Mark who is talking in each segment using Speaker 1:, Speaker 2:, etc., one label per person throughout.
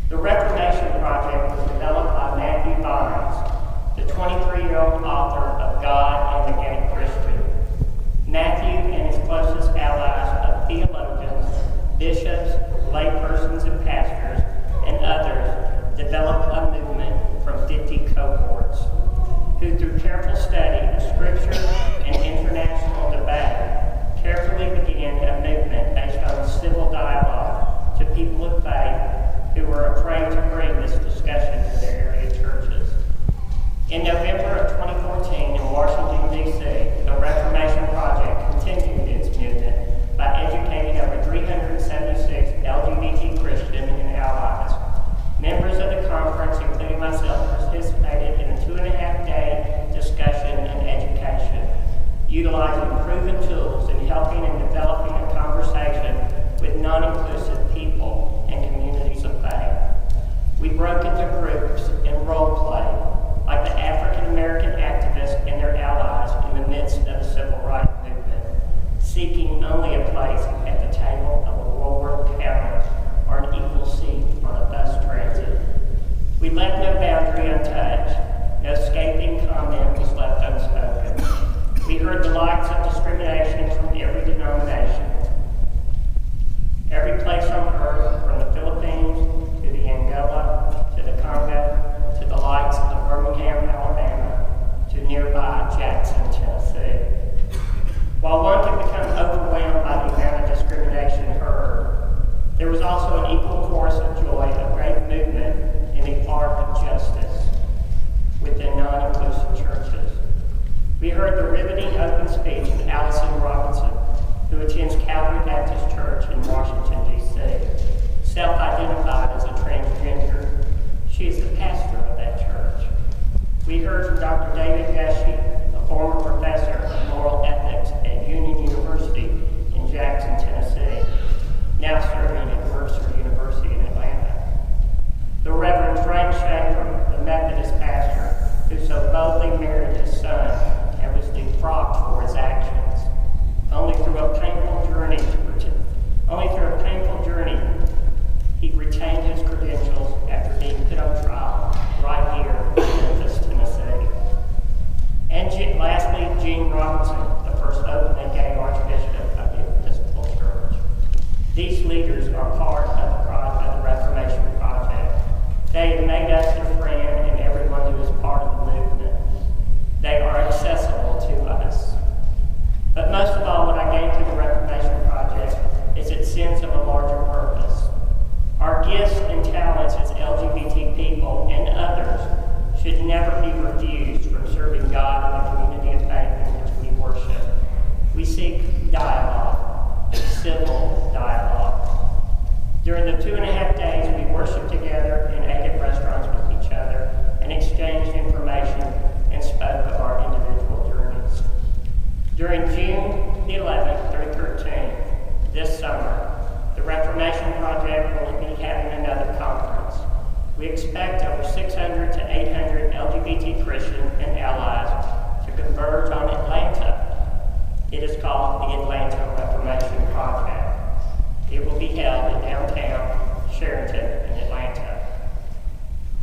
Speaker 1: The Reformation Project was developed by Matthew Barnes, the 23-year-old author of God and the Gay Christian. Matthew and his closest allies of theologians, bishops, laypersons and pastors, and others developed a movement from 50 cohorts who, through careful study of Scripture and international debate, carefully began a movement based on civil dialogue to people of faith who were afraid to bring this discussion to their area churches. In November of 2014 in Washington, D.C., the Reformation Project continued its movement by educating over 376 LGBT Christians and allies. Members of the conference, including myself, participated in a 2.5-day discussion and education, utilizing proven tools in helping and developing a conversation with non-inclusive people and communities of faith. We broke into groups and role play, like the African American activists and their allies in the midst of the civil rights movement, seeking only a place at the table of a Woolworth counter or an equal seat on a bus transit. We left no boundary untouched. No scathing comment was left unspoken. We heard the likes of discrimination from every denomination, every place on earth, from the Philippines to the Angola, to the Congo, to the likes of Birmingham, Alabama, to nearby Jackson, Tennessee. While one can become overwhelmed by the amount of discrimination heard, there was also an equal chorus of joy, a great movement in the arc of justice within non-inclusive churches. We heard the riveting open speech of Allison Robinson, who attends Calvary Baptist Church in Washington, D.C., self-identified as a transgender. She is the pastor of that church. We heard from Dr. David Gushee, a former professor of moral ethics at Union University in Jackson, Tennessee, now serving at Mercer University in Atlanta. The Reverend Frank Schaefer, the Methodist pastor, who so boldly married his son and was defrocked for his actions. Only through a painful journey, he retained his credentials after being put on trial right here in Memphis, Tennessee. And lastly, Gene Robinson, the first openly gay archbishop of the Episcopal Church. These leaders are part of the Reformation Project. They have made us their friend and everyone who is part of the movement. They are accessible to us. But most of all, what I gained through the Reformation Project is its sense of a larger purpose. Our gifts and talents as LGBT people and others should never be refused from serving God in the community of faith in which we worship. We seek dialogue, civil dialogue. During the 2.5 days, we worshiped together and ate at restaurants with each other and exchanged information and spoke of our individual journeys. During June the 11th through 13th, this summer, the Reformation Project will be having another conference. We expect over 600 to 800 LGBT Christians and allies to converge on Atlanta. It is called the Atlanta Reformation Project. It will be held in downtown Sheraton in Atlanta.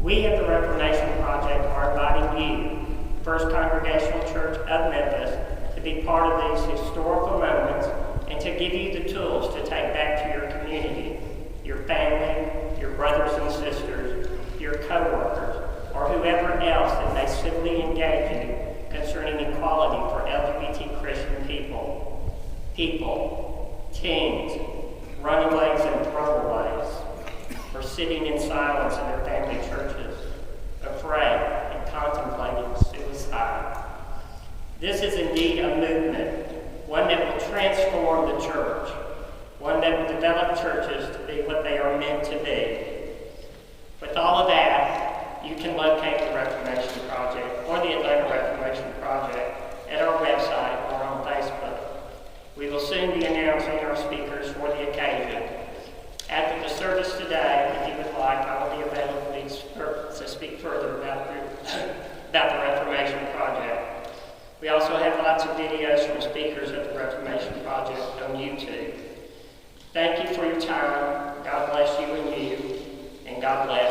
Speaker 1: We at the Reformation Project are inviting you, First Congregational Church of Memphis, to be part of these historical moments and to give you the tools to take back to your community, your family, your brothers and sisters, your co-workers, or whoever else that may civilly engage you concerning equality for LGBT Christian people, teens, runaways and throwaways, or sitting in silence in their family churches, afraid and contemplating suicide. This is indeed a movement, one that will transform the church, one that will develop churches to be what they are meant to be. With all of that, you can locate the Reformation Project or the Atlanta Reformation Project at our website or on Facebook. We will soon be announcing our speakers for the occasion. After the service today, if you would like, I will be available to speak further about the Reformation Project. We also have lots of videos from speakers at the Reformation Project on YouTube. Thank you for your time. God bless you and you, and God God bless.